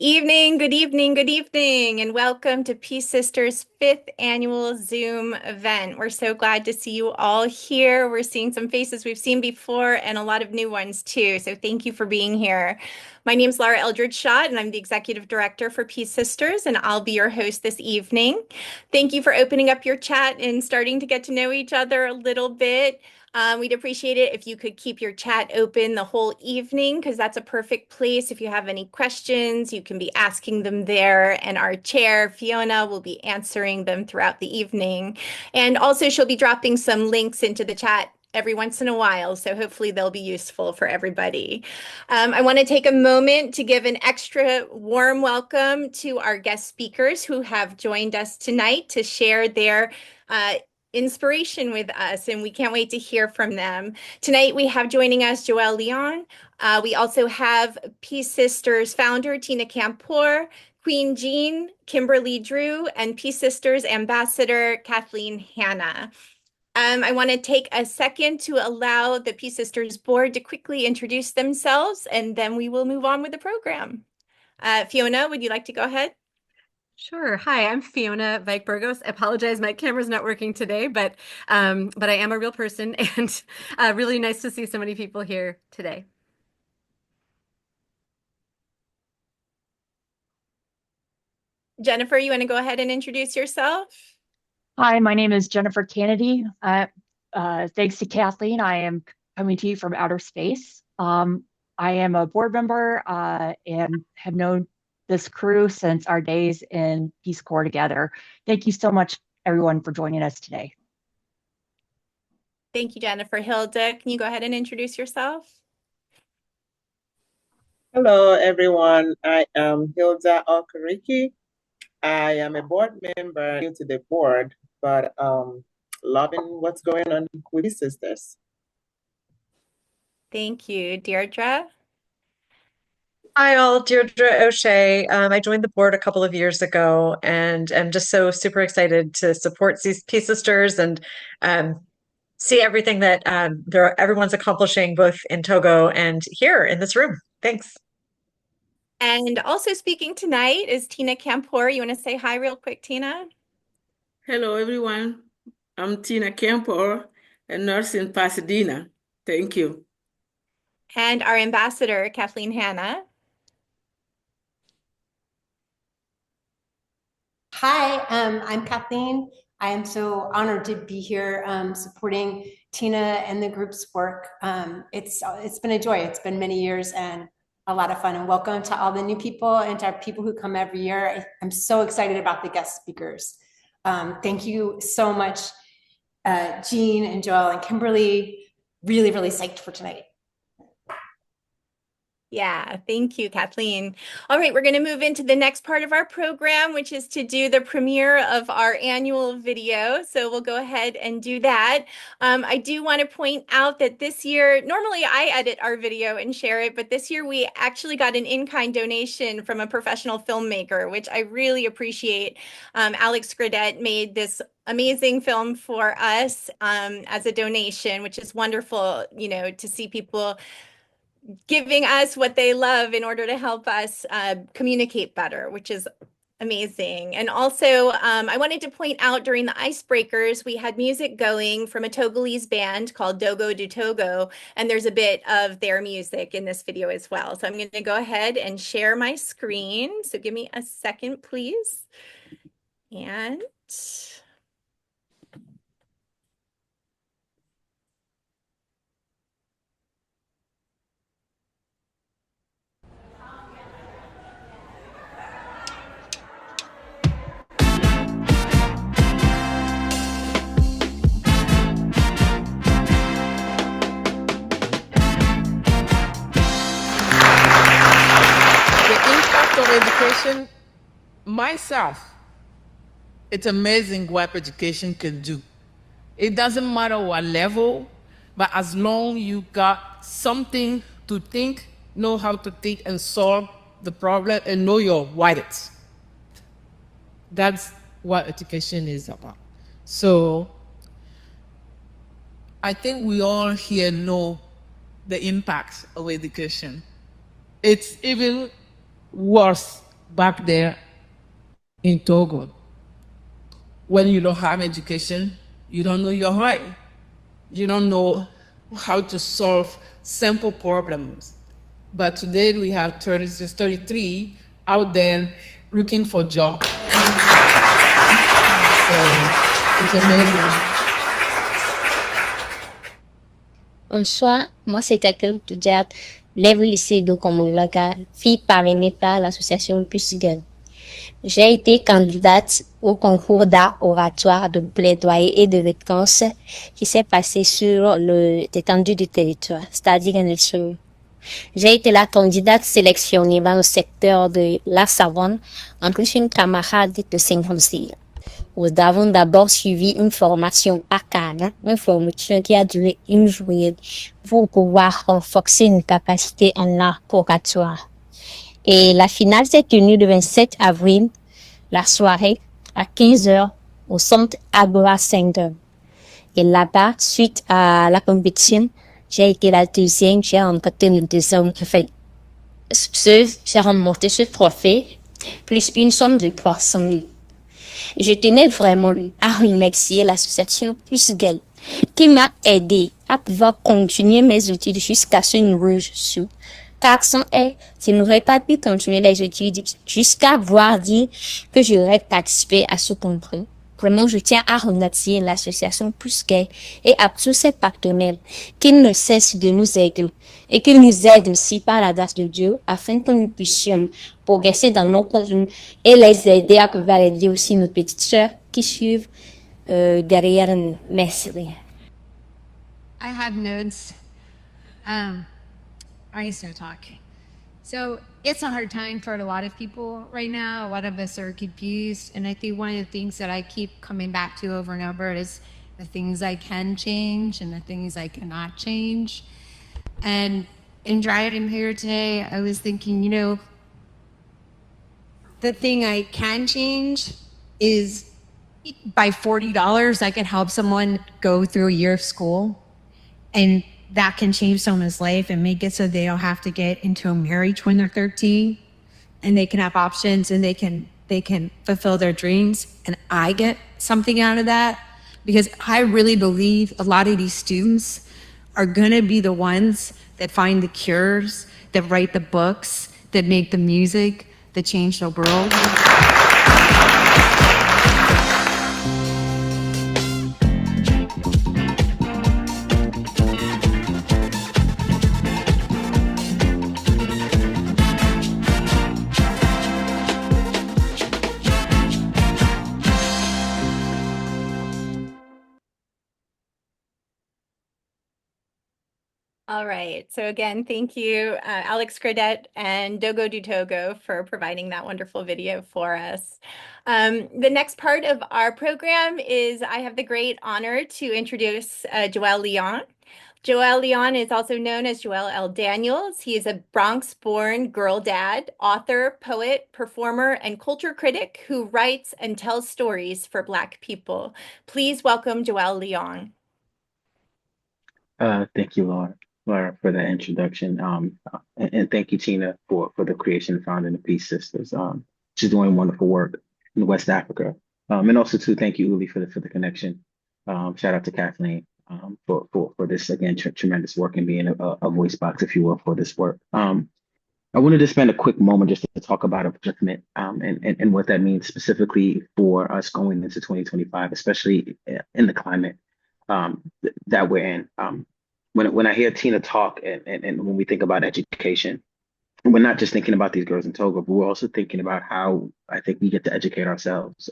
Good evening, good evening, and welcome to Peace Sisters' 5th annual Zoom event. We're so glad to see you all here. We're seeing some faces we've seen before and a lot of new ones too, so thank you for being here. My name is Laura Eldridge Schott, and I'm the Executive Director for Peace Sisters, and I'll be your host this evening. Thank you for opening up your chat and starting to get to know each other a little bit. We'd appreciate it if you could keep your chat open the whole evening, because that's a perfect place. If you have any questions, you can be asking them there, and our chair, Fiona, will be answering them throughout the evening. And also, she'll be dropping some links into the chat every once in a while, so hopefully they'll be useful for everybody. I want to take a moment to give an extra warm welcome to our guest speakers who have joined us tonight to share their inspiration with us, and we can't wait to hear from them. Tonight we have joining us Joelle Leon. We also have Peace Sisters founder Tina Kampor, Qween Jean, Kimberly Drew, and Peace Sisters ambassador Kathleen Hanna. I want to take a second to allow the Peace Sisters board to quickly introduce themselves, and then we will move on with the program. Fiona, would you like to go ahead? Sure. Hi, I'm Fiona Vike-Burgos. I apologize, my camera's not working today, but I am a real person, and really nice to see so many people here today. Jennifer, you want to go ahead and introduce yourself? Hi, my name is Jennifer Kennedy. Thanks to Kathleen, I am coming to you from outer space. I am a board member and have known this crew since our days in Peace Corps together. Thank you so much, everyone, for joining us today. Thank you, Jennifer. Hilda, can you go ahead and introduce yourself? Hello, everyone. I am Hilda Okereke. I am a board member, new to the board, but loving what's going on with Peace Sisters. Thank you. Deirdre? Hi, all. Deirdre O'Shea. I joined the board a couple of years ago, and I'm just so super excited to support these Peace Sisters and see everything that everyone's accomplishing, both in Togo and here in this room. Thanks. And also speaking tonight is Tina Kampor. You want to say hi real quick, Tina? Hello, everyone. I'm Tina Kampor, a nurse in Pasadena. Thank you. And our ambassador, Kathleen Hanna. Hi, I'm Kathleen. I am so honored to be here supporting Tina and the group's work. It's been a joy. It's been many years and a lot of fun. And welcome to all the new people and to our people who come every year. I'm so excited about the guest speakers. Thank you so much, Jean and Joelle and Kimberly. Really, really psyched for tonight. Yeah, thank you, Kathleen. All right, we're going to move into the next part of our program, which is to do the premiere of our annual video. So we'll go ahead and do that. I do want to point out that this year, normally I edit our video and share it, but this year we actually got an in-kind donation from a professional filmmaker, which I really appreciate. Alex Gradette made this amazing film for us as a donation, which is wonderful, you know, to see people giving us what they love in order to help us communicate better, which is amazing. And also, I wanted to point out during the icebreakers, we had music going from a Togolese band called Dogo du Togo, and there's a bit of their music in this video as well. So I'm going to go ahead and share my screen. So give me a second, please. And of education, myself, it's amazing what education can do. It doesn't matter what level, but as long you got something to think, know how to think and solve the problem and know your what. That's what education is about. So I think we all here know the impact of education. It's even worse back there in Togo. When you don't have education, you don't know your right. You don't know how to solve simple problems. But today we have 33 out there looking for jobs. So it's amazing. Bonsoir, moi c'est Kathleen Hanna, l'élève lycée de commune locale, fille parrainée par l'association Puce Gueule. J'ai été candidate au concours d'art oratoire de plaidoyer et de réponse qui s'est passé sur l'étendue du territoire, c'est-à-dire en Essonne. J'ai été la candidate sélectionnée dans le secteur de la Savonne, en plus une camarade de Saint-François. Nous avons d'abord suivi une formation à Cannes, une formation qui a duré une journée pour pouvoir renforcer une capacité en art oratoire. Et la finale s'est tenue le 27 avril, la soirée, à 15h, au centre Agora Center. Et là-bas, suite à la compétition, j'ai été la deuxième, j'ai remporté le deuxième trophée. J'ai remporté ce trophée, plus une somme de 300 000. Je tenais vraiment à remercier l'association Puce Gueule, qui m'a aidé à pouvoir continuer mes études jusqu'à ce niveau je suis. Car sans elle, je n'aurais pas pu continuer les études jusqu'à voir dire que j'aurais participé à ce concours. Vraiment, je tiens à remercier l'association Puce Gueule et à tous ses partenaires qui ne cessent de nous aider et qui nous aident aussi par la grâce de Dieu afin que nous puissions progresser dans notre vie et les aider à pouvoir aider aussi nos petites sœurs qui suivent derrière nous. Merci. I have notes. I start talking. So it's a hard time for a lot of people right now. A lot of us are confused. And I think one of the things that I keep coming back to over and over is the things I can change and the things I cannot change. And in driving here today, I was thinking, you know, the thing I can change is by $40, I can help someone go through a year of school. And that can change someone's life and make it so they don't have to get into a marriage when they're 13, and they can have options and they can fulfill their dreams. And I get something out of that because I really believe a lot of these students are gonna be the ones that find the cures, that write the books, that make the music, that change the world. All right. So again, thank you, Alex Credette and Dogo du Togo for providing that wonderful video for us. The next part of our program is I have the great honor to introduce Joel Leon. Joel Leon is also known as Joel L. Daniels. He is a Bronx-born girl dad, author, poet, performer, and culture critic who writes and tells stories for Black people. Please welcome Joel Leon. Thank you, Laura, for that introduction. And thank you, Tina, for the creation and founding the Peace Sisters. She's doing wonderful work in West Africa. And also too, thank you, Uli, for the connection. Shout out to Kathleen for this again tremendous work and being a voice box, if you will, for this work. I wanted to spend a quick moment just to talk about upliftment and what that means specifically for us going into 2025, especially in the climate that we're in. When I hear Tina talk and when we think about education, we're not just thinking about these girls in Togo, but we're also thinking about how I think we get to educate ourselves.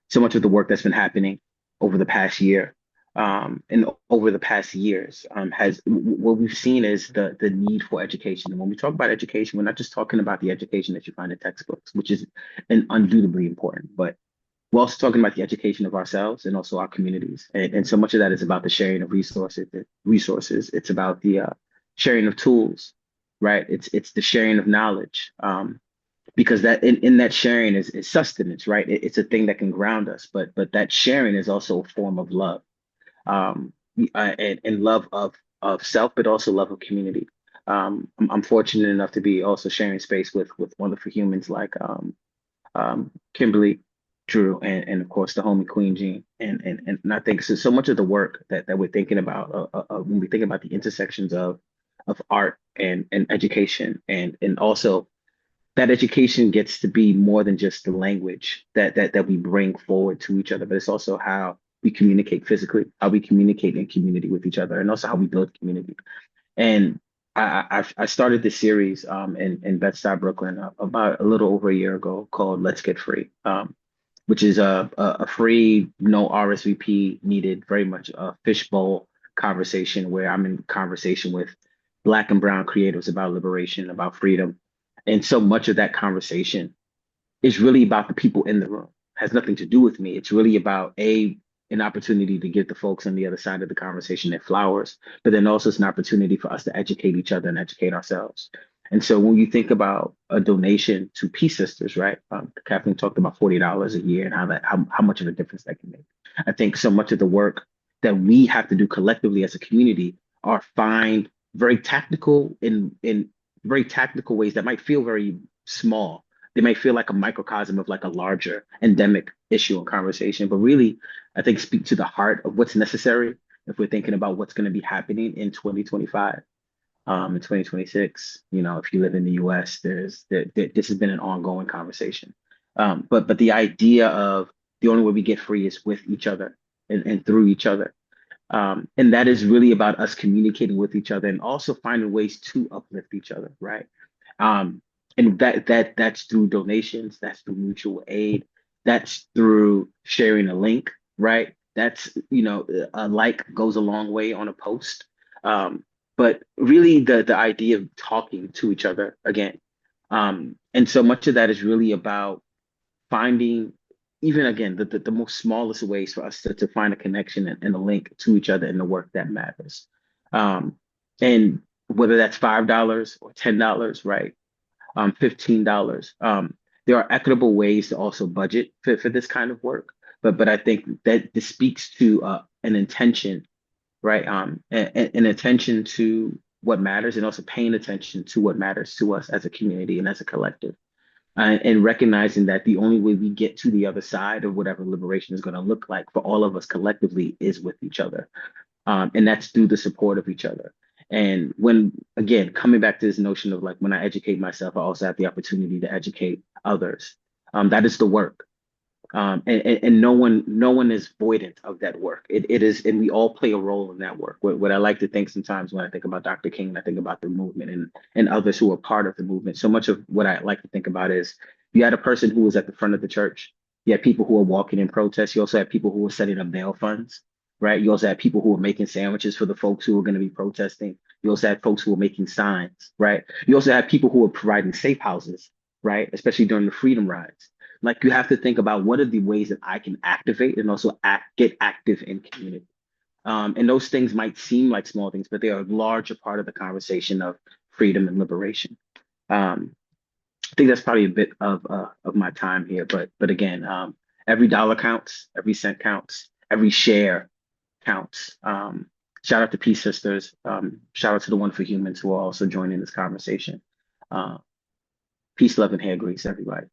So much of the work that's been happening over the past year and over the past years has what we've seen is the need for education. And when we talk about education, we're not just talking about the education that you find in textbooks, which is undoubtedly important, but we're also talking about the education of ourselves and also our communities. And so much of that is about the sharing of resources. It's about the sharing of tools, right? It's the sharing of knowledge, because that in that sharing is sustenance, right? It's a thing that can ground us, but that sharing is also a form of love, and love of self, but also love of community. I'm fortunate enough to be also sharing space with wonderful humans like Kimberly Drew and of course the homie Qween Jean. And I think so much of the work that we're thinking about when we think about the intersections of art and education and also that education gets to be more than just the language that we bring forward to each other, but it's also how we communicate physically, how we communicate in community with each other, and also how we build community. And I started this series in Bed-Stuy, Brooklyn, about a little over a year ago called Let's Get Free, which is a free, no RSVP needed, very much a fishbowl conversation where I'm in conversation with Black and Brown creatives about liberation, about freedom. And so much of that conversation is really about the people in the room. It has nothing to do with me. It's really about an opportunity to get the folks on the other side of the conversation their flowers, but then also it's an opportunity for us to educate each other and educate ourselves. And so when you think about a donation to Peace Sisters, right? Kathleen talked about $40 a year and how much of a difference that can make. I think so much of the work that we have to do collectively as a community are find very tactical in very tactical ways that might feel very small. They might feel like a microcosm of like a larger endemic issue and conversation, but really, I think speak to the heart of what's necessary if we're thinking about what's going to be happening in 2025, in 2026. You know, if you live in the U.S., this has been an ongoing conversation. But the idea of the only way we get free is with each other and through each other. And that is really about us communicating with each other and also finding ways to uplift each other, right? And that's through donations, that's through mutual aid, that's through sharing a link, right? That's, you know, a like goes a long way on a post. But really the idea of talking to each other again. And so much of that is really about finding even again the most smallest ways for us to find a connection and a link to each other in the work that matters. And whether that's $5 or $10, right? $15. There are equitable ways to also budget for this kind of work, but I think that this speaks to an intention, right? An attention to what matters and also paying attention to what matters to us as a community and as a collective. And recognizing that the only way we get to the other side of whatever liberation is going to look like for all of us collectively is with each other. And that's through the support of each other. And when, again, coming back to this notion of like, when I educate myself, I also have the opportunity to educate others. That is the work. And no one is voidant of that work. It is, and we all play a role in that work. What I like to think sometimes when I think about Dr. King, I think about the movement and others who are part of the movement. So much of what I like to think about is you had a person who was at the front of the church. You had people who were walking in protest. You also had people who were setting up bail funds, right? You also had people who were making sandwiches for the folks who were going to be protesting. You also had folks who were making signs, right? You also had people who were providing safe houses, right? Especially during the freedom rides. Like you have to think about what are the ways that I can activate and also get active in community. And those things might seem like small things, but they are a larger part of the conversation of freedom and liberation. I think that's probably a bit of my time here, but again, every dollar counts, every cent counts, every share counts. Shout out to Peace Sisters. Shout out to the wonderful humans who are also joining this conversation. Peace, love, and hair grease, everybody.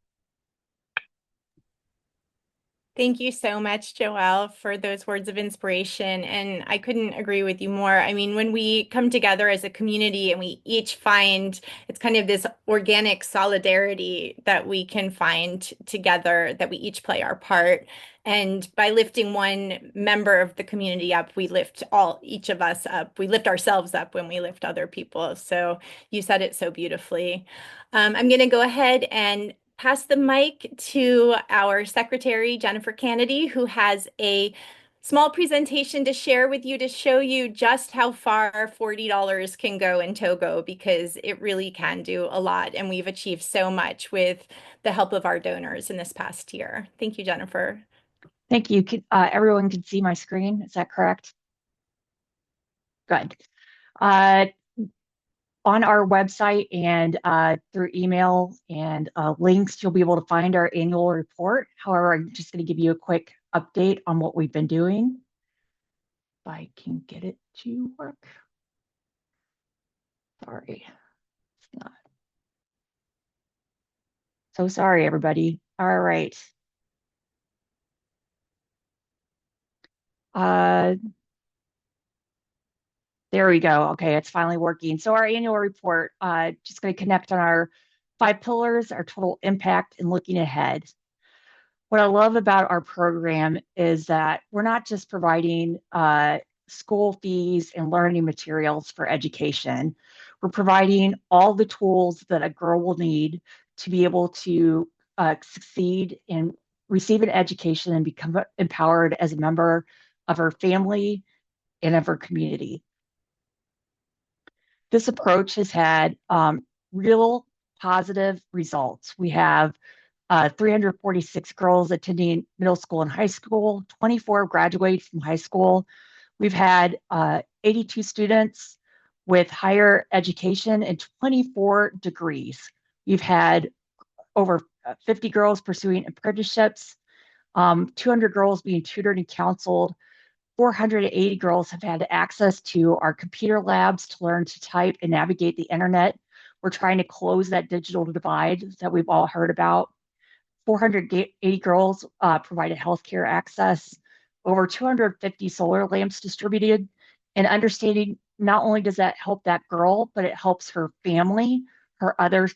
Thank you so much, Joelle, for those words of inspiration. And I couldn't agree with you more. I mean, when we come together as a community and we each find, it's kind of this organic solidarity that we can find together, that we each play our part. And by lifting one member of the community up, we lift each of us up. We lift ourselves up when we lift other people. So you said it so beautifully. I'm going to go ahead and pass the mic to our secretary, Jennifer Kennedy, who has a small presentation to share with you to show you just how far $40 can go in Togo, because it really can do a lot. And we've achieved so much with the help of our donors in this past year. Thank you, Jennifer. Thank you. Everyone can see my screen. Is that correct? Good. On our website and through email and links, you'll be able to find our annual report. However, I'm just going to give you a quick update on what we've been doing. If I can get it to work. Sorry. It's not. So sorry, everybody. All right. There we go. Okay, it's finally working. So our annual report, just going to connect on our 5 pillars, our total impact, and looking ahead. What I love about our program is that we're not just providing school fees and learning materials for education. We're providing all the tools that a girl will need to be able to succeed and receive an education and become empowered as a member of her family and of her community. This approach has had real positive results. We have 346 girls attending middle school and high school, 24 graduate from high school. We've had 82 students with higher education and 24 degrees. We've had over 50 girls pursuing apprenticeships, 200 girls being tutored and counseled, 480 girls have had access to our computer labs to learn to type and navigate the internet. We're trying to close that digital divide that we've all heard about. 480 girls provided healthcare access, over 250 solar lamps distributed, and understanding not only does that help that girl, but it helps her family, her other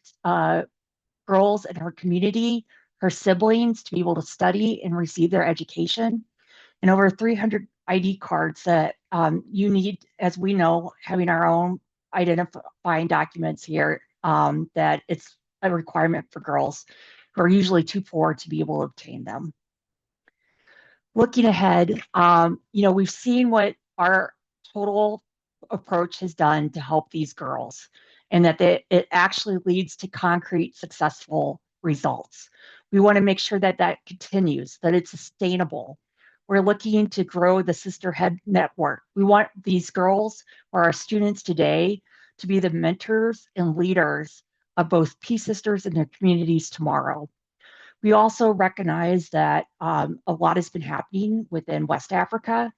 girls in her community, her siblings to be able to study and receive their education, and over 300 ID cards that you need, as we know, having our own identifying documents here, that it's a requirement for girls who are usually too poor to be able to obtain them. Looking ahead, we've seen what our total approach has done to help these girls, and that it actually leads to concrete, successful results. We want to make sure that that continues, that it's sustainable. We're looking to grow the sisterhood network. We want these girls, or our students today, to be the mentors and leaders of both Peace Sisters and their communities tomorrow. We also recognize that a lot has been happening within West Africa.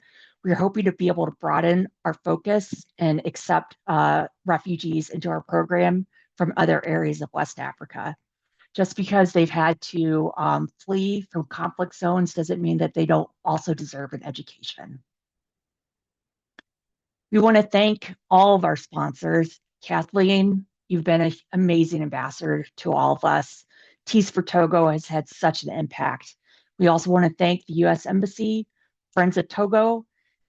We're hoping to be able to broaden our focus and accept refugees into our program from other areas of West Africa. Just because they've had to flee from conflict zones doesn't mean that they don't also deserve an education. We want to thank all of our sponsors. Kathleen, you've been an amazing ambassador to all of us. Tees for Togo has had such an impact. We also want to thank the U.S. Embassy, Friends of Togo,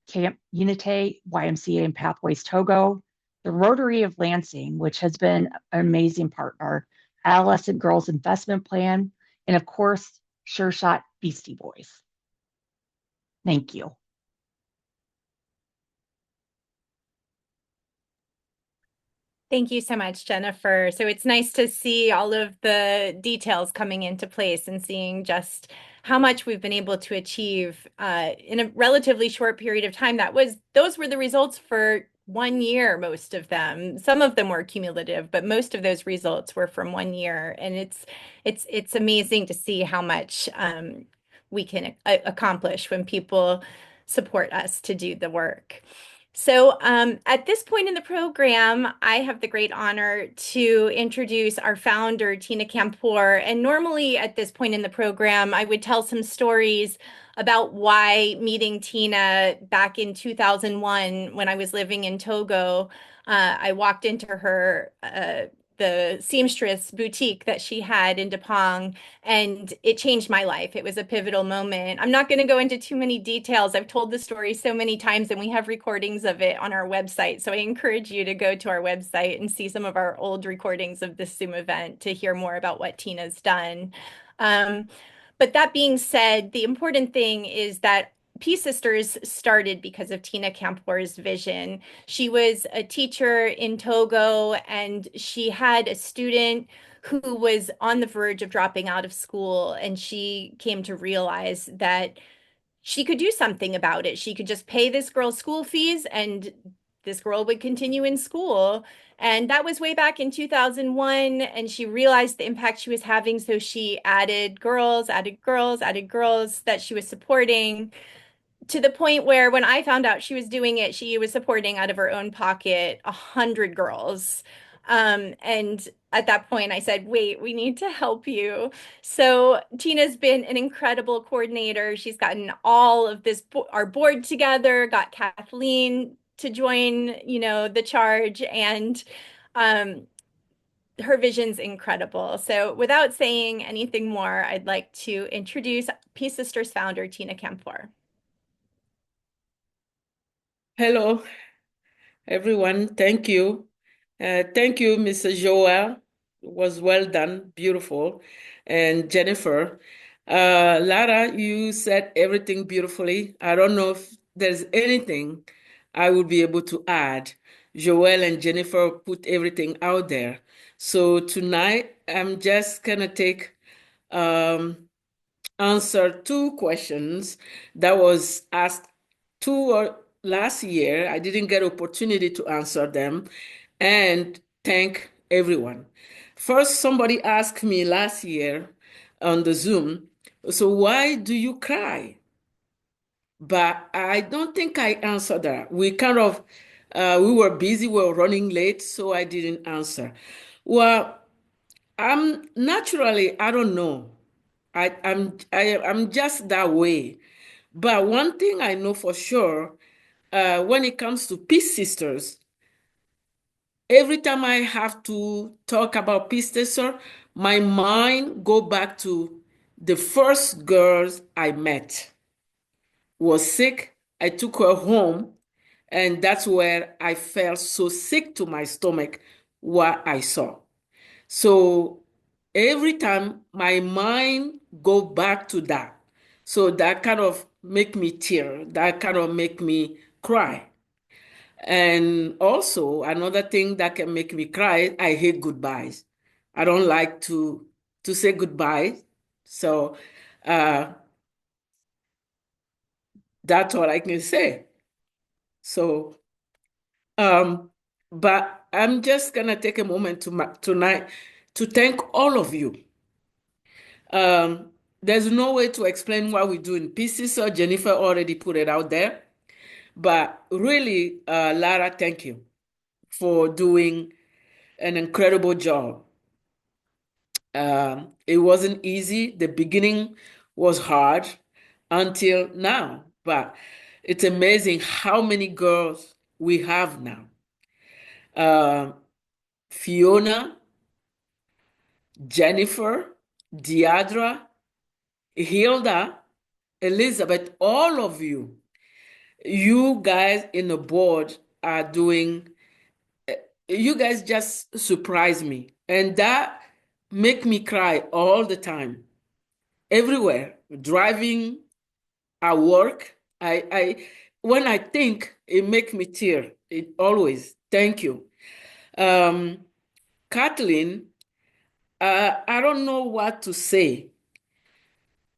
Camp Unite, YMCA and Pathways Togo, the Rotary of Lansing, which has been an amazing partner, Adolescent Girls Investment Plan, and of course, Sure Shot Beastie Boys. Thank you. Thank you so much, Jennifer. So it's nice to see all of the details coming into place and seeing just how much we've been able to achieve in a relatively short period of time. Those were the results for 1 year, most of them. Some of them were cumulative, but most of those results were from 1 year. And it's amazing to see how much we can accomplish when people support us to do the work. So at this point in the program, I have the great honor to introduce our founder, Tina Kampour. And normally at this point in the program, I would tell some stories about why meeting Tina back in 2001 when I was living in Togo. I walked into her the seamstress boutique that she had in Dapong, and it changed my life. It was a pivotal moment. I'm not going to go into too many details. I've told the story so many times, and we have recordings of it on our website. So I encourage you to go to our website and see some of our old recordings of this Zoom event to hear more about what Tina's done. But that being said, the important thing is that Peace Sisters started because of Tina Kampour's vision. She was a teacher in Togo, and she had a student who was on the verge of dropping out of school, and she came to realize that she could do something about it. She could just pay this girl's school fees, and this girl would continue in school. And that was way back in 2001. And she realized the impact she was having. So she added girls that she was supporting. to the point where when I found out she was doing it, she was supporting out of her own pocket 100 girls. And at that point, I said, wait, we need to help you. So Tina's been an incredible coordinator. She's gotten all of this, our board together, got Kathleen to join, the charge, and her vision's incredible. So without saying anything more, I'd like to introduce Peace Sisters founder, Tina Kampor. Hello, everyone. Thank you. Thank you, Mr. Joel. It was well done, beautiful. And Jennifer. Lara, you said everything beautifully. I don't know if there's anything I would be able to add. Joel and Jennifer put everything out there. So tonight, I'm just gonna take answer two questions that was asked last year. I didn't get opportunity to answer them, and thank everyone. First, somebody asked me last year on the Zoom, so why do you cry? But I don't think I answered that. We were busy, we were running late, so I didn't answer. Well, I don't know. I'm just that way. But one thing I know for sure, when it comes to Peace Sisters, every time I have to talk about Peace Sister, my mind go back to the first girls I met. Was sick, I took her home, and that's where I felt so sick to my stomach what I saw. So every time my mind go back to that. So that kind of make me tear, that kind of make me cry. And also another thing that can make me cry, I hate goodbyes. I don't like to say goodbye. So that's all I can say. So but I'm just gonna take a moment tonight to thank all of you. There's no way to explain what we do in pieces, so Jennifer already put it out there. But really, Lara, thank you for doing an incredible job. It wasn't easy. The beginning was hard until now, but it's amazing how many girls we have now. Fiona, Jennifer, Deidra, Hilda, Elizabeth, all of you. You guys in the board are doing, you guys just surprise me. And that make me cry all the time. Everywhere, driving, at work, when I think, it make me tear. It always. Thank you. Kathleen, I don't know what to say.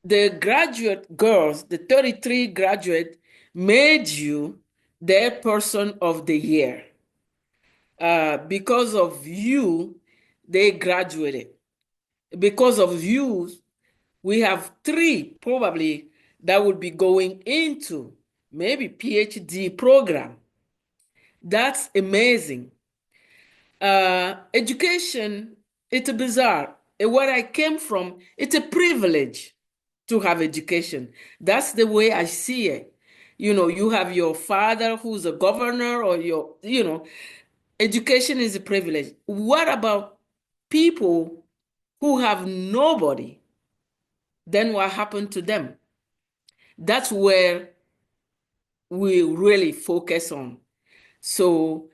The graduate girls, the 33 graduate, made you their person of the year. Because of you, they graduated. Because of you, we have 3 probably that would be going into maybe PhD program. That's amazing. Education, it's bizarre. Where I came from, it's a privilege to have education. That's the way I see it. You have your father who's a governor, or education is a privilege. What about people who have nobody? Then what happened to them? That's where we really focus on. So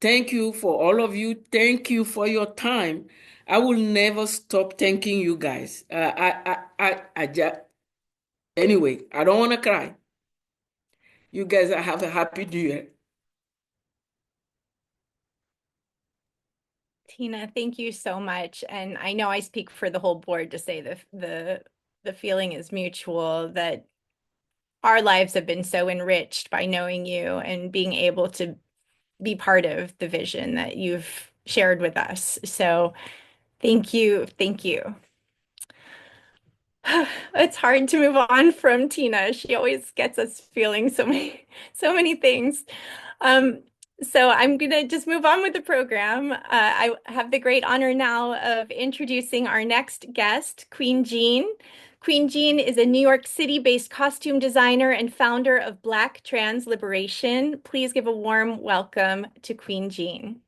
thank you for all of you. Thank you for your time. I will never stop thanking you guys. I just, anyway, I don't want to cry. You guys have a happy New Year. Tina, thank you so much. And I know I speak for the whole board to say the feeling is mutual, that our lives have been so enriched by knowing you and being able to be part of the vision that you've shared with us. So thank you. Thank you. It's hard to move on from Tina. She always gets us feeling so many things. Um, so I'm gonna just move on with the program. I have the great honor now of introducing our next guest, Qween Jean. Qween Jean is a New York City-based costume designer and founder of Black Trans Liberation. Please give a warm welcome to Qween Jean.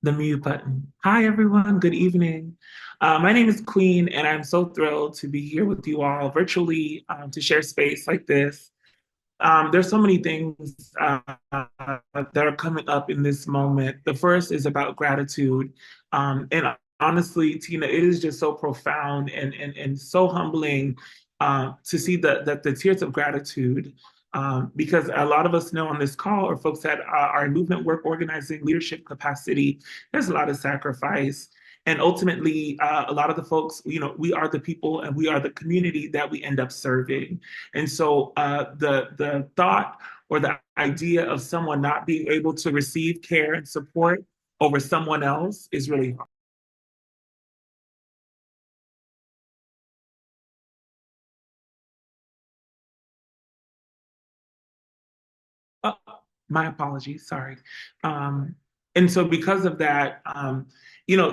The mute button. Hi, everyone. Good evening. My name is Qween, and I'm so thrilled to be here with you all virtually to share space like this. There's so many things that are coming up in this moment. The first is about gratitude. And honestly, Tina, it is just so profound and so humbling to see the tears of gratitude. Because a lot of us know on this call are folks that are in movement work, organizing, leadership capacity. There's a lot of sacrifice. And ultimately, a lot of the folks, we are the people and we are the community that we end up serving. And so the thought or the idea of someone not being able to receive care and support over someone else is really hard. Oh, my apologies, sorry. And so because of that,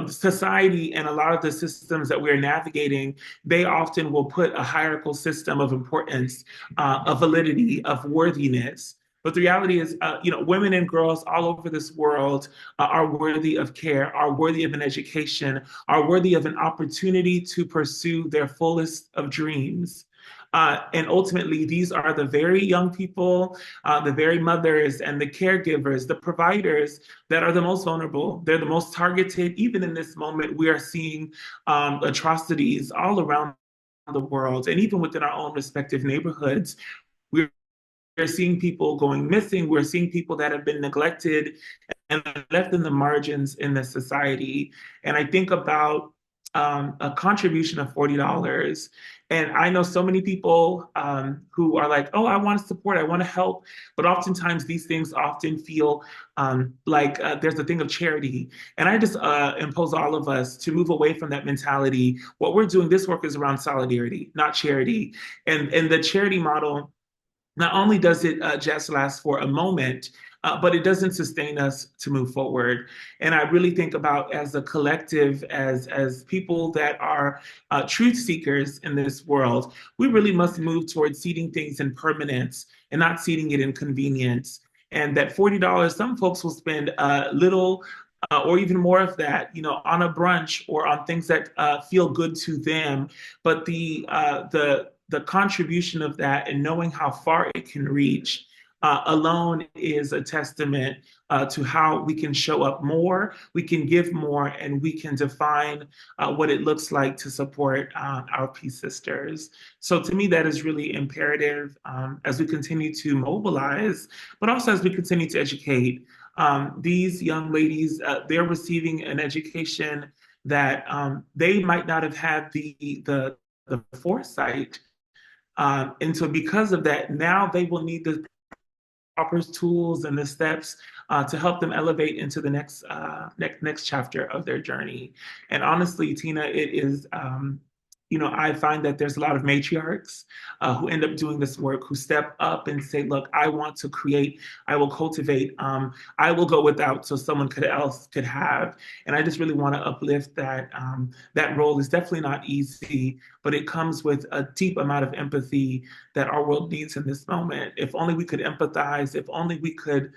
society and a lot of the systems that we're navigating, they often will put a hierarchical system of importance, of validity, of worthiness. But the reality is, women and girls all over this world are worthy of care, are worthy of an education, are worthy of an opportunity to pursue their fullest of dreams. And ultimately, these are the very young people, the very mothers and the caregivers, the providers that are the most vulnerable. They're the most targeted. Even in this moment, we are seeing atrocities all around the world and even within our own respective neighborhoods. We're seeing people going missing. We're seeing people that have been neglected and left in the margins in the society. And I think about a contribution of $40. And I know so many people who are like, oh, I want to support, I want to help. But oftentimes these things often feel like there's a thing of charity. And I just impose all of us to move away from that mentality. What we're doing, this work is around solidarity, not charity. And the charity model, not only does it just last for a moment, but it doesn't sustain us to move forward. And I really think about as a collective, as people that are truth seekers in this world, we really must move towards seeding things in permanence and not seeding it in convenience. And that $40, some folks will spend little or even more of that, on a brunch or on things that feel good to them. But the contribution of that and knowing how far it can reach alone is a testament to how we can show up more, we can give more, and we can define what it looks like to support our Peace Sisters. So to me, that is really imperative as we continue to mobilize, but also as we continue to educate. These young ladies, they're receiving an education that they might not have had the foresight. And so because of that, now they will need the proper tools and the steps to help them elevate into the next chapter of their journey. And honestly, Tina, it is, I find that there's a lot of matriarchs who end up doing this work, who step up and say, look, I want to create, I will cultivate, I will go without so someone else could have. And I just really want to uplift that. That role is definitely not easy, but it comes with a deep amount of empathy that our world needs in this moment. If only we could empathize, if only we could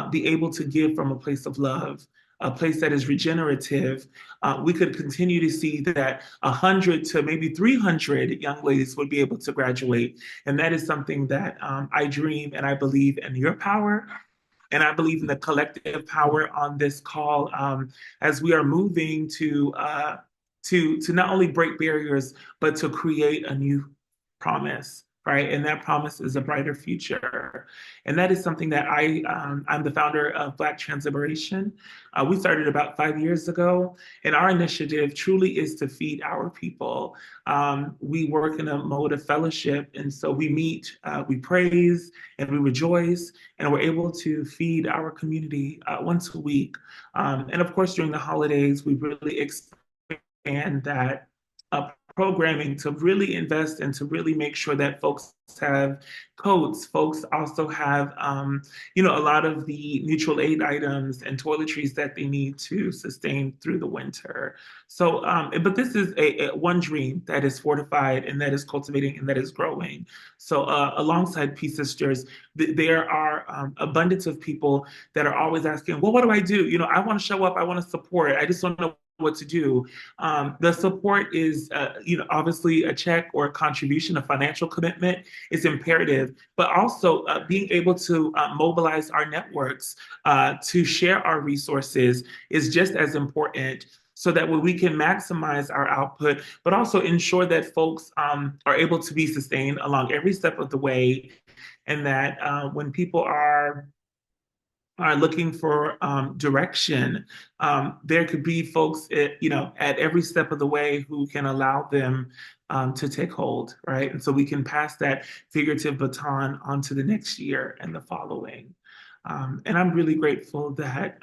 be able to give from a place of love, a place that is regenerative, we could continue to see that 100 to maybe 300 young ladies would be able to graduate. And that is something that I dream and I believe in your power. And I believe in the collective power on this call as we are moving to not only break barriers, but to create a new promise right? And that promise is a brighter future. And that is something that I'm the founder of Black Trans Liberation. We started about 5 years ago, and our initiative truly is to feed our people. We work in a mode of fellowship, and so we meet, we praise, and we rejoice, and we're able to feed our community once a week. And of course, during the holidays, we really expand that programming to really invest and to really make sure that folks have coats. Folks also have, a lot of the mutual aid items and toiletries that they need to sustain through the winter. So, but this is a one dream that is fortified and that is cultivating and that is growing. So, alongside Peace Sisters, there are abundance of people that are always asking, well, what do I do? I want to show up. I want to support. I just don't know what to do. The support is, obviously a check or a contribution, a financial commitment is imperative, but also being able to mobilize our networks to share our resources is just as important, so that we can maximize our output, but also ensure that folks are able to be sustained along every step of the way, and that when people are looking for direction, there could be folks at every step of the way who can allow them to take hold, right? And so we can pass that figurative baton on to the next year and the following. And I'm really grateful that,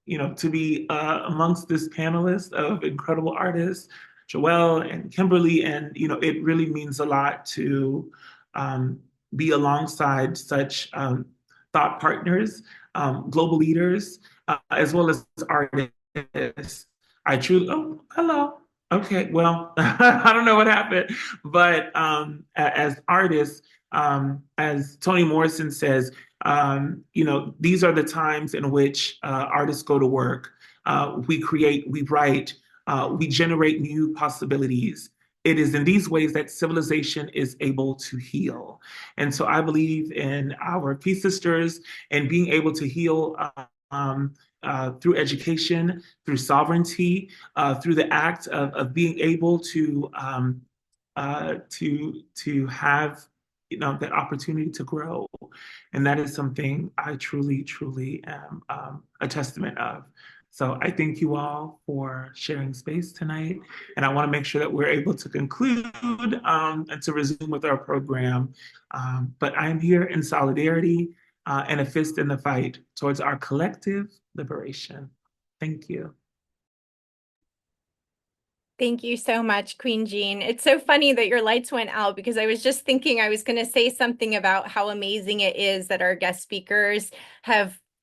to be amongst this panelist of incredible artists, Joelle and Kimberly, and, it really means a lot to be alongside such thought partners, global leaders, as well as artists. Hello. Okay, well, I don't know what happened, but as artists, as Toni Morrison says, these are the times in which artists go to work. We create, we write, we generate new possibilities. It is in these ways that civilization is able to heal. And so I believe in our Peace Sisters and being able to heal through education, through sovereignty, through the act of being able to have that opportunity to grow. And that is something I truly, truly am a testament of. So I thank you all for sharing space tonight. And I want to make sure that we're able to conclude and to resume with our program. But I'm here in solidarity and a fist in the fight towards our collective liberation. Thank you. Thank you so much, Qween Jean. It's so funny that your lights went out, because I was just thinking I was going to say something about how amazing it is that our guest speakers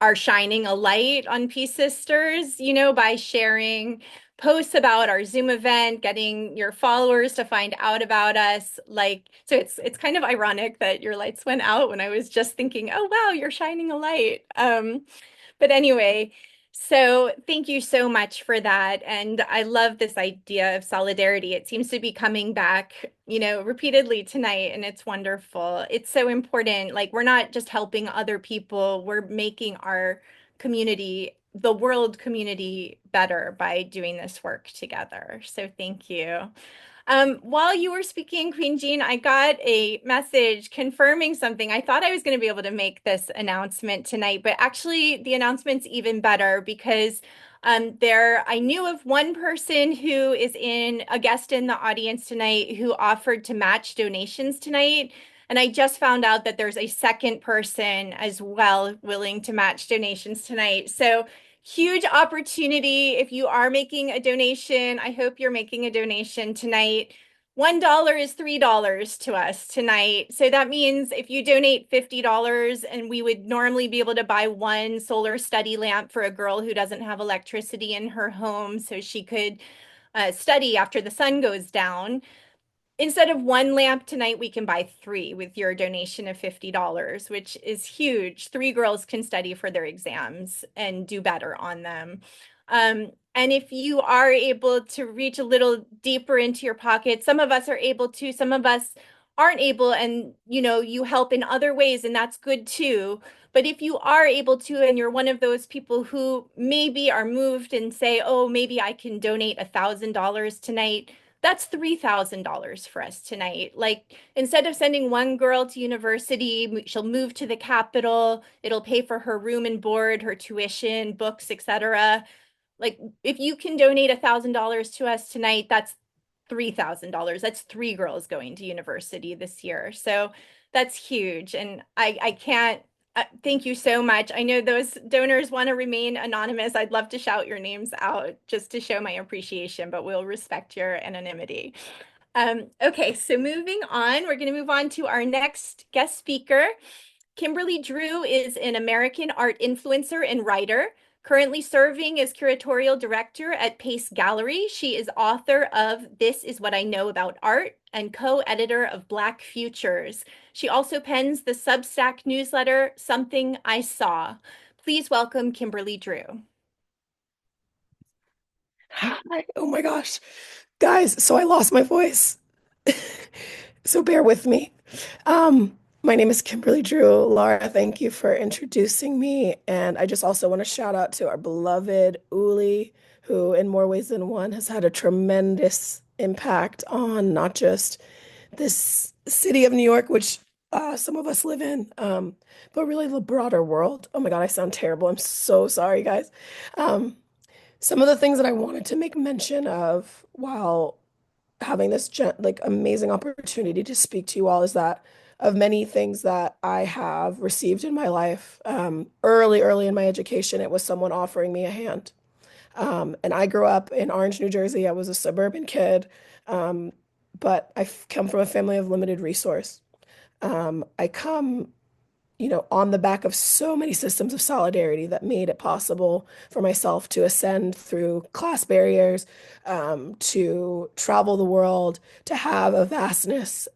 are shining a light on Peace Sisters, by sharing posts about our Zoom event, getting your followers to find out about us. So it's kind of ironic that your lights went out when I was just thinking, oh, wow, you're shining a light. But anyway, so thank you so much for that. And I love this idea of solidarity. It seems to be coming back, repeatedly tonight, and it's wonderful. It's so important. We're not just helping other people, we're making our community, the world community, better by doing this work together. So thank you. While you were speaking, Qween Jean, I got a message confirming something. I thought I was going to be able to make this announcement tonight, but actually the announcement's even better, because I knew of one person who is a guest in the audience tonight who offered to match donations tonight. And I just found out that there's a second person as well willing to match donations tonight. So huge opportunity. If you are making a donation, I hope you're making a donation tonight. $1 is $3 to us tonight. So that means if you donate $50, and we would normally be able to buy one solar study lamp for a girl who doesn't have electricity in her home so she could study after the sun goes down. Instead of one lamp tonight, we can buy 3 with your donation of $50, which is huge. 3 girls can study for their exams and do better on them. And if you are able to reach a little deeper into your pocket, some of us are able to, some of us aren't able, and you help in other ways, and that's good too. But if you are able to, and you're one of those people who maybe are moved and say, oh, maybe I can donate $1,000 tonight, that's $3,000 for us tonight. Like, instead of sending one girl to university, she'll move to the capital. It'll pay for her room and board, her tuition, books, etc. Like, if you can donate $1,000 to us tonight, that's $3,000. That's 3 girls going to university this year. So that's huge. And I can't thank you so much. I know those donors want to remain anonymous. I'd love to shout your names out just to show my appreciation, but we'll respect your anonymity. Okay, so moving on, we're going to move on to our next guest speaker. Kimberly Drew is an American art influencer and writer, currently serving as curatorial director at Pace Gallery. She is author of This Is What I Know About Art and co-editor of Black Futures. She also pens the Substack newsletter, Something I Saw. Please welcome Kimberly Drew. Hi. Oh my gosh. Guys, so I lost my voice. So bear with me. My name is Kimberly Drew. Laura, thank you for introducing me. And I just also want to shout out to our beloved Uli, who in more ways than one has had a tremendous impact on not just this city of New York, which some of us live in, but really the broader world. Oh my God, I sound terrible. I'm so sorry, guys. Some of the things that I wanted to make mention of while having this amazing opportunity to speak to you all is that of many things that I have received in my life, early in my education, it was someone offering me a hand. And I grew up in Orange, New Jersey. I was a suburban kid, but I come from a family of limited resource. I come on the back of so many systems of solidarity that made it possible for myself to ascend through class barriers, to travel the world, to have a vastness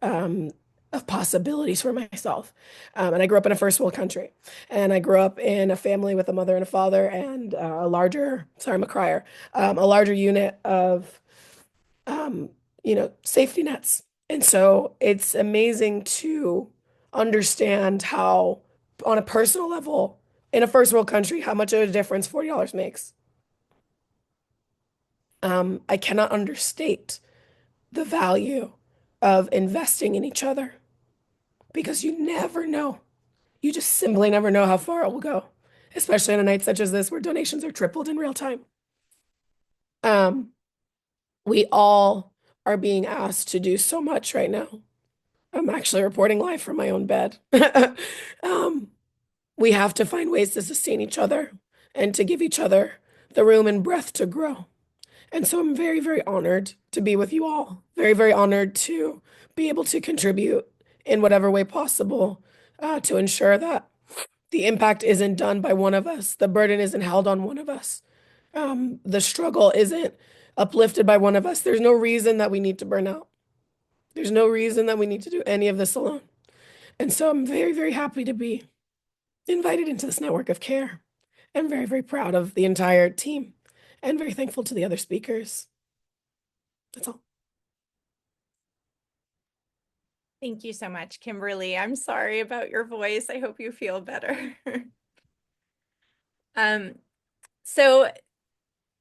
of possibilities for myself. And I grew up in a first world country. And I grew up in a family with a mother and a father and a larger unit of, safety nets. And so it's amazing to understand how, on a personal level, in a first world country, how much of a difference $40 makes. I cannot understate the value of investing in each other because you never know. You just simply never know how far it will go, especially on a night such as this where donations are tripled in real time. We all are being asked to do so much right now. I'm actually reporting live from my own bed. We have to find ways to sustain each other and to give each other the room and breath to grow. And so I'm very, very honored to be with you all. Very, very honored to be able to contribute in whatever way possible to ensure that the impact isn't done by one of us. The burden isn't held on one of us. The struggle isn't uplifted by one of us. There's no reason that we need to burn out. There's no reason that we need to do any of this alone. And so I'm very, very happy to be invited into this network of care. I'm very, very proud of the entire team and very thankful to the other speakers. That's all. Thank you so much, Kimberly. I'm sorry about your voice. I hope you feel better. So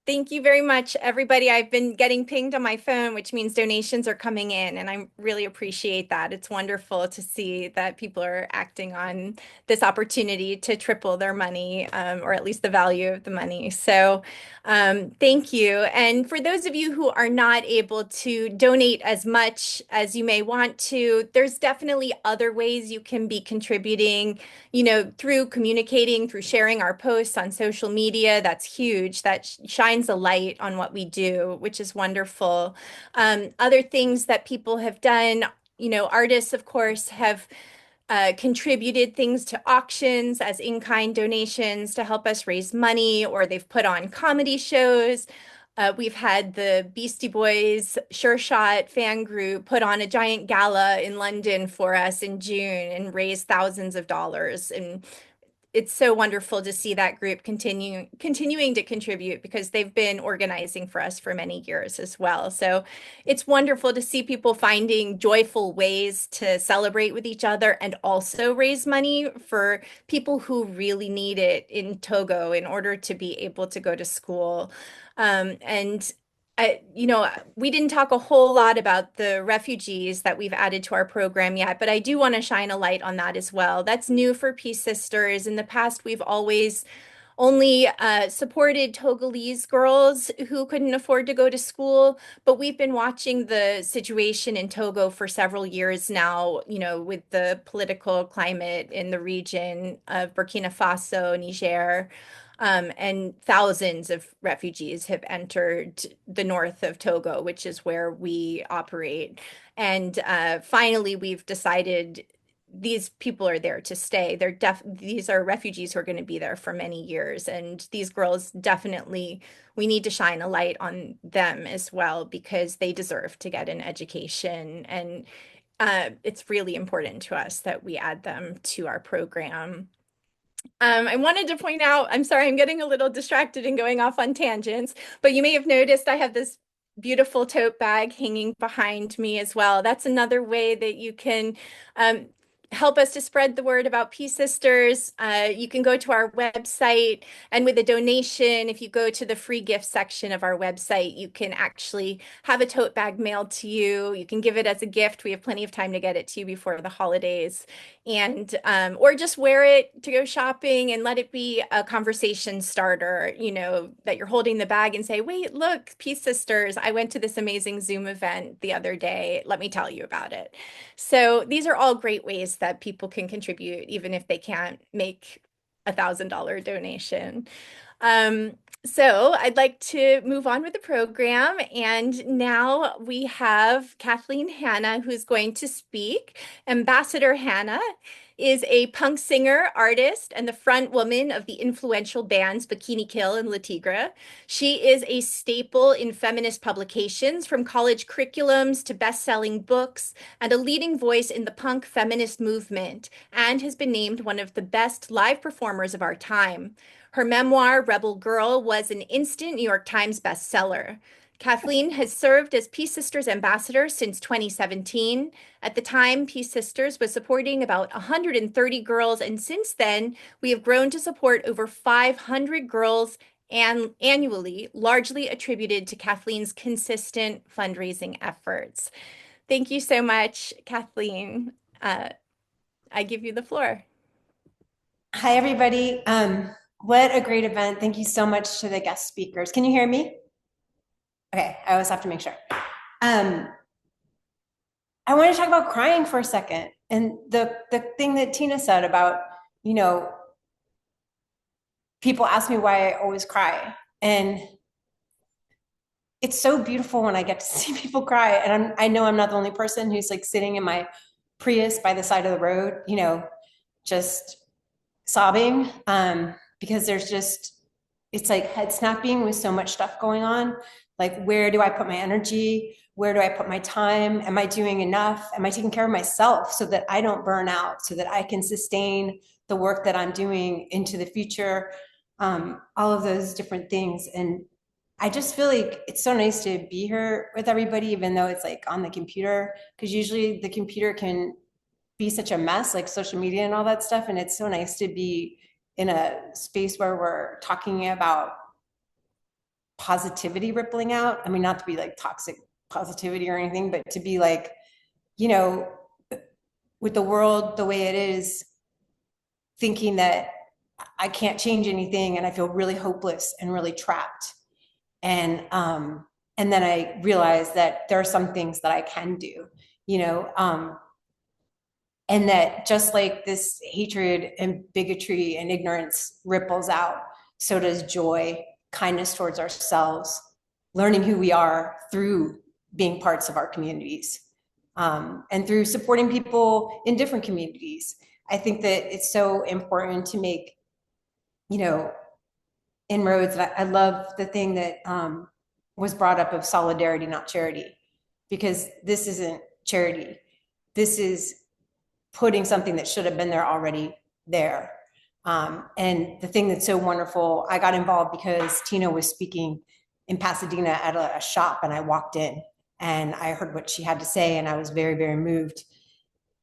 thank you very much, everybody. I've been getting pinged on my phone, which means donations are coming in, and I really appreciate that. It's wonderful to see that people are acting on this opportunity to triple their money, or at least the value of the money. So thank you. And for those of you who are not able to donate as much as you may want to, there's definitely other ways you can be contributing, through communicating, through sharing our posts on social media. That's huge. That shines a light on what we do, which is wonderful. Other things that people have done, artists, of course, have contributed things to auctions as in-kind donations to help us raise money, or they've put on comedy shows. We've had the Beastie Boys Sure Shot fan group put on a giant gala in London for us in June and raise thousands of dollars. And it's so wonderful to see that group continuing to contribute because they've been organizing for us for many years as well. So it's wonderful to see people finding joyful ways to celebrate with each other and also raise money for people who really need it in Togo in order to be able to go to school. And We didn't talk a whole lot about the refugees that we've added to our program yet, but I do want to shine a light on that as well. That's new for Peace Sisters. In the past, we've always only supported Togolese girls who couldn't afford to go to school, but we've been watching the situation in Togo for several years now, with the political climate in the region of Burkina Faso, Niger. And thousands of refugees have entered the north of Togo, which is where we operate. And finally, we've decided these people are there to stay. These are refugees who are going to be there for many years. And these girls definitely, we need to shine a light on them as well because they deserve to get an education. And it's really important to us that we add them to our program. I wanted to point out, I'm sorry, I'm getting a little distracted and going off on tangents, but you may have noticed I have this beautiful tote bag hanging behind me as well. That's another way that you can help us to spread the word about Peace Sisters. You can go to our website, and with a donation, if you go to the free gift section of our website, you can actually have a tote bag mailed to you. You can give it as a gift. We have plenty of time to get it to you before the holidays. And or just wear it to go shopping and let it be a conversation starter, that you're holding the bag and say, wait, look, Peace Sisters, I went to this amazing Zoom event the other day. Let me tell you about it. So these are all great ways that people can contribute, even if they can't make $1,000 donation. So I'd like to move on with the program. And now we have Kathleen Hanna, who's going to speak. Ambassador Hanna is a punk singer, artist, and the front woman of the influential bands Bikini Kill and Le Tigre. She is a staple in feminist publications, from college curriculums to best-selling books, and a leading voice in the punk feminist movement, and has been named one of the best live performers of our time. Her memoir, Rebel Girl, was an instant New York Times bestseller. Kathleen has served as Peace Sisters ambassador since 2017. At the time, Peace Sisters was supporting about 130 girls, and since then, we have grown to support over 500 girls annually, largely attributed to Kathleen's consistent fundraising efforts. Thank you so much, Kathleen. I give you the floor. Hi, everybody. What a great event. Thank you so much to the guest speakers. Can you hear me? Okay, I always have to make sure. I want to talk about crying for a second. And the thing that Tina said about, people ask me why I always cry. And it's so beautiful when I get to see people cry. And I know I'm not the only person who's like sitting in my Prius by the side of the road, just sobbing, because there's just, it's like head snapping with so much stuff going on. Like, where do I put my energy? Where do I put my time? Am I doing enough? Am I taking care of myself so that I don't burn out, so that I can sustain the work that I'm doing into the future? All of those different things. And I just feel like it's so nice to be here with everybody, even though it's like on the computer, because usually the computer can be such a mess, like social media and all that stuff. And it's so nice to be in a space where we're talking about positivity rippling out. I mean, not to be like toxic positivity or anything, but to be like, with the world the way it is, thinking that I can't change anything and I feel really hopeless and really trapped. And then I realized that there are some things that I can do, and that just like this hatred and bigotry and ignorance ripples out, so does joy, kindness towards ourselves, learning who we are through being parts of our communities, and through supporting people in different communities. I think that it's so important to make, inroads. I love the thing that was brought up of solidarity, not charity, because this isn't charity. This is putting something that should have been there already there. And the thing that's so wonderful, I got involved because Tina was speaking in Pasadena at a shop, and I walked in and I heard what she had to say, and I was very, very moved.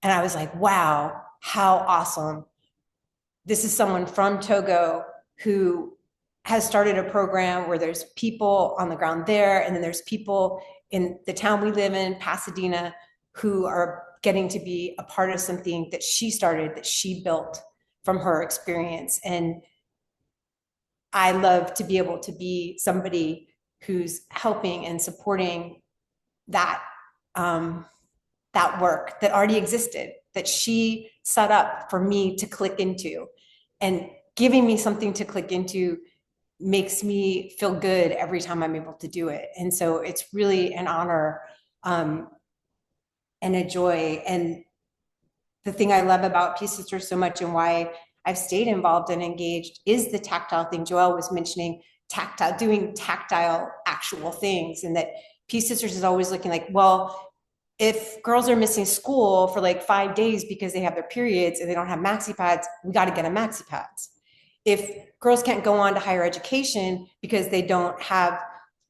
And I was like, wow, how awesome. This is someone from Togo who has started a program where there's people on the ground there, and then there's people in the town we live in, Pasadena, who are getting to be a part of something that she started, that she built from her experience. And I love to be able to be somebody who's helping and supporting that, that work that already existed, that she set up for me to click into. And giving me something to click into makes me feel good every time I'm able to do it. And so it's really an honor and a joy. And the thing I love about Peace Sisters so much, and why I've stayed involved and engaged, is the tactile thing. Joelle was mentioning tactile, doing tactile actual things. And that Peace Sisters is always looking like, well, if girls are missing school for like 5 days because they have their periods and they don't have maxi pads, we got to get them maxi pads. If girls can't go on to higher education because they don't have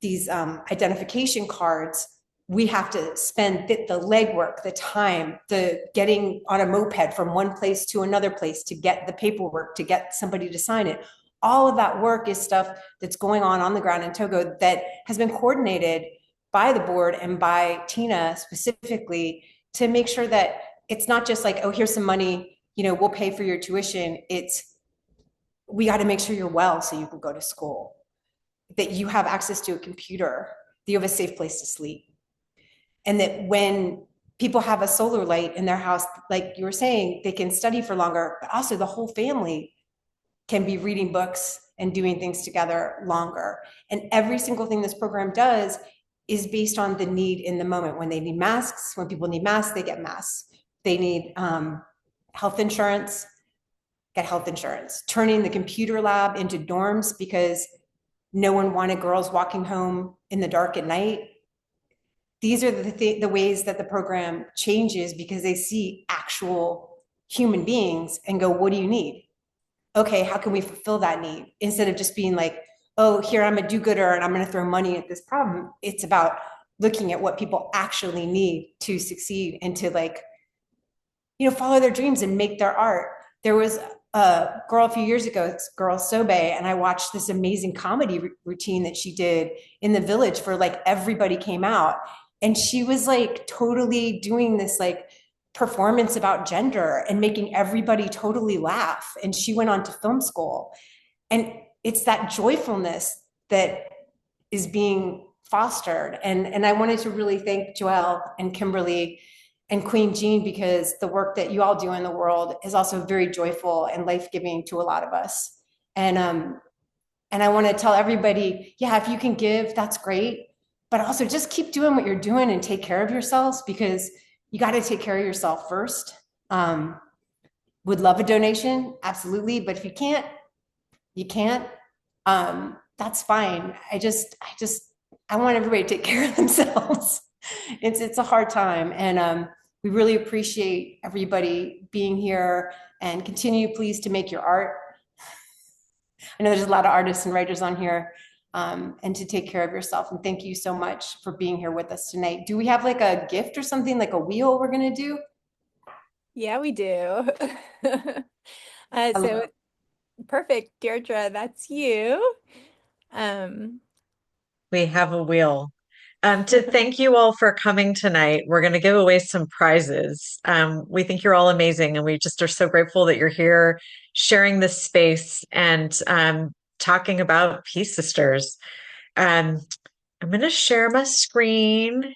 these identification cards, we have to spend the legwork, the time, the getting on a moped from one place to another place to get the paperwork, to get somebody to sign it. All of that work is stuff that's going on the ground in Togo that has been coordinated by the board and by Tina specifically, to make sure that it's not just like, oh, here's some money, you know, we'll pay for your tuition. It's, we got to make sure you're well so you can go to school, that you have access to a computer, that you have a safe place to sleep. And that when people have a solar light in their house, like you were saying, they can study for longer, but also the whole family can be reading books and doing things together longer. And every single thing this program does is based on the need in the moment. When they need masks, when people need masks, they get masks. They need health insurance, get health insurance. Turning the computer lab into dorms because no one wanted girls walking home in the dark at night. These are the ways that the program changes, because they see actual human beings and go, what do you need? Okay, how can we fulfill that need? Instead of just being like, oh, here, I'm a do-gooder and I'm going to throw money at this problem. It's about looking at what people actually need to succeed and to, like, you know, follow their dreams and make their art. There was a girl a few years ago, it's girl Sobe, and I watched this amazing comedy routine that she did in the village for, like, everybody came out. And she was like totally doing this like performance about gender and making everybody totally laugh. And she went on to film school. And it's that joyfulness that is being fostered. And I wanted to really thank Joelle and Kimberly and Qween Jean, because the work that you all do in the world is also very joyful and life-giving to a lot of us. And I want to tell everybody, yeah, if you can give, that's great. But also just keep doing what you're doing and take care of yourselves, because you got to take care of yourself first. Would love a donation, absolutely. But if you can't, you can't. That's fine. I want everybody to take care of themselves. It's a hard time. And we really appreciate everybody being here, and continue please to make your art. I know there's a lot of artists and writers on here. And to take care of yourself. And thank you so much for being here with us tonight. Do we have like a gift or something, like a wheel we're going to do? Yeah, we do. So perfect, Deirdre, that's you. We have a wheel. To thank you all for coming tonight, we're going to give away some prizes. We think you're all amazing, and we just are so grateful that you're here sharing this space and talking about Peace Sisters. I'm going to share my screen.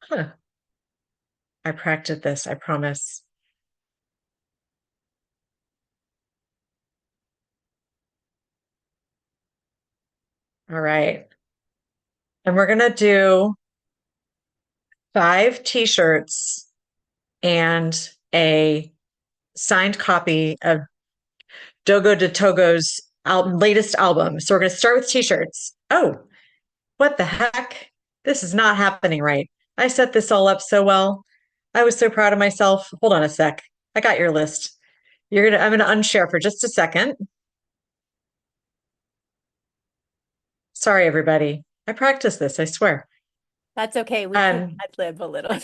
Huh. I practiced this, I promise. All right. And we're going to do 5 t-shirts and a signed copy of Dogo de Togo's latest album. So we're going to start with t-shirts. Oh, what the heck? This is not happening right. I set this all up so well. I was so proud of myself. Hold on a sec. I got your list. I'm going to unshare for just a second. Sorry, everybody. I practiced this, I swear. That's okay. We can ad lib a little.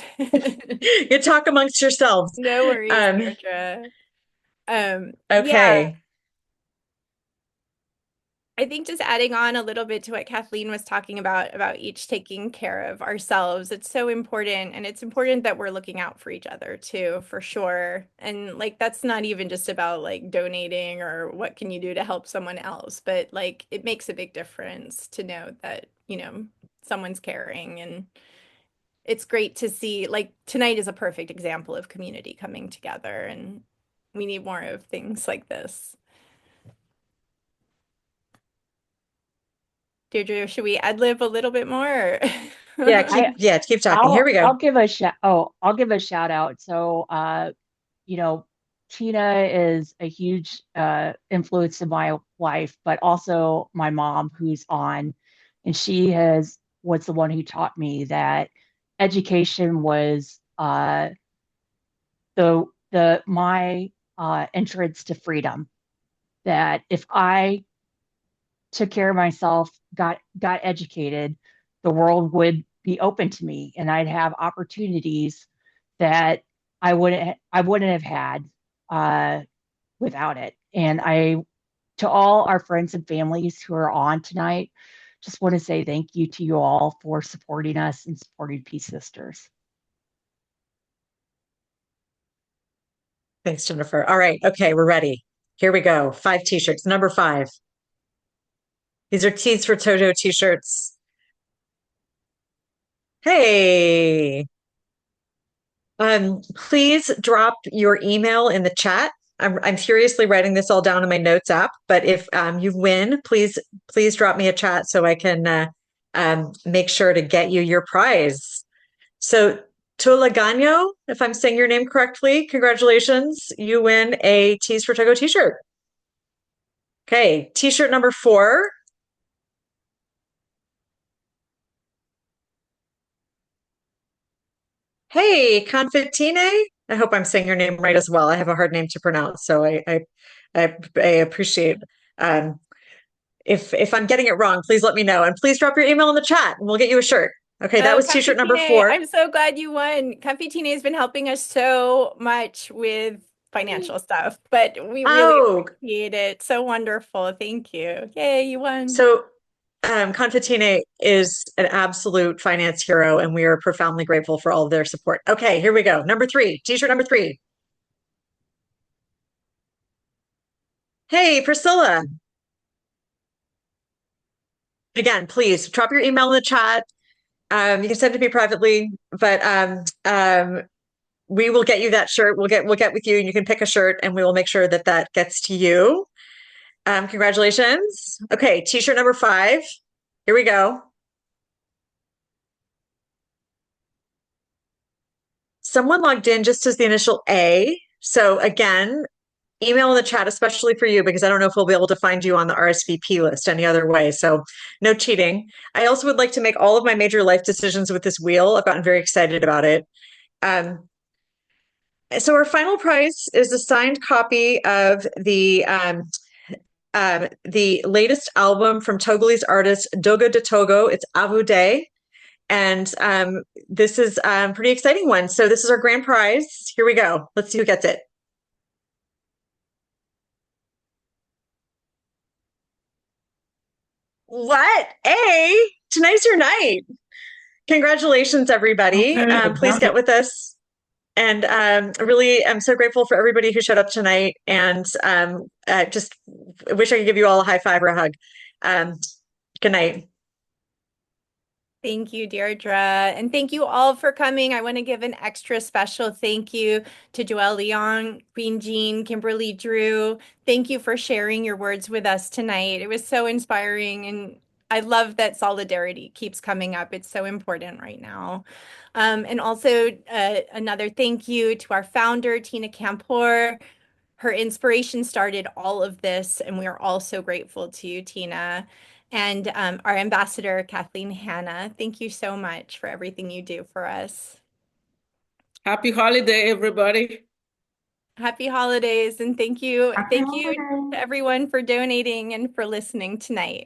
You talk amongst yourselves. No worries, Deirdre. Okay. Yeah. I think just adding on a little bit to what Kathleen was talking about each taking care of ourselves. It's so important. And it's important that we're looking out for each other too, for sure. And like, that's not even just about like donating or what can you do to help someone else, but like, it makes a big difference to know that, you know, someone's caring. And it's great to see, like, tonight is a perfect example of community coming together. And we need more of things like this. Deirdre, should we ad lib a little bit more? Keep talking. Here we go. I'll give a shout out. So, you know, Tina is a huge influence in my life, but also my mom, who's on, and she was the one who taught me that education was my entrance to freedom. That if I took care of myself, got educated, the world would be open to me, and I'd have opportunities that I wouldn't have had without it. And to all our friends and families who are on tonight, just want to say thank you to you all for supporting us and supporting Peace Sisters. Thanks, Jennifer. All right. Okay, we're ready. Here we go. 5 t-shirts. Number 5. These are Tees for Toto t-shirts. Hey. Please drop your email in the chat. I'm furiously writing this all down in my notes app, but if you win, please drop me a chat so I can make sure to get you your prize. So Tolagano, if I'm saying your name correctly, congratulations. You win a Tees for Togo t-shirt. Okay, t-shirt number 4. Hey, Confitine. I hope I'm saying your name right as well. I have a hard name to pronounce, so I appreciate if I'm getting it wrong, please let me know. And please drop your email in the chat and we'll get you a shirt. Okay, that was t-shirt number 4. I'm so glad you won. Confitine has been helping us so much with financial stuff, but we really appreciate it. So wonderful. Thank you. Yay, you won. So Confitine is an absolute finance hero, and we are profoundly grateful for all of their support. Okay, here we go. Number 3, t-shirt number 3. Hey, Priscilla. Again, please drop your email in the chat. You can send it to me privately, but we will get you that shirt. We'll get with you, and you can pick a shirt, and we will make sure that gets to you. Congratulations. Okay, t-shirt number 5. Here we go. Someone logged in just as the initial A. So again, email in the chat, especially for you, because I don't know if we'll be able to find you on the RSVP list any other way. So no cheating. I also would like to make all of my major life decisions with this wheel. I've gotten very excited about it. So our final prize is a signed copy of the latest album from Togolese artist Dogo de Togo. It's Avu Day. And this is a pretty exciting one. So this is our grand prize. Here we go. Let's see who gets it. What? A? Tonight's your night. Congratulations, everybody. Please get with us. And really, I'm so grateful for everybody who showed up tonight. And just wish I could give you all a high five or a hug. Good night. Thank you, Deirdre. And thank you all for coming. I want to give an extra special thank you to Joelle Leong, Qween Jean, Kimberly Drew. Thank you for sharing your words with us tonight. It was so inspiring, and I love that solidarity keeps coming up. It's so important right now. And also another thank you to our founder, Tina Kampor. Her inspiration started all of this, and we are all so grateful to you, Tina. And our ambassador, Kathleen Hanna, thank you so much for everything you do for us. Happy holiday, everybody. Happy holidays, and thank you to everyone for donating and for listening tonight.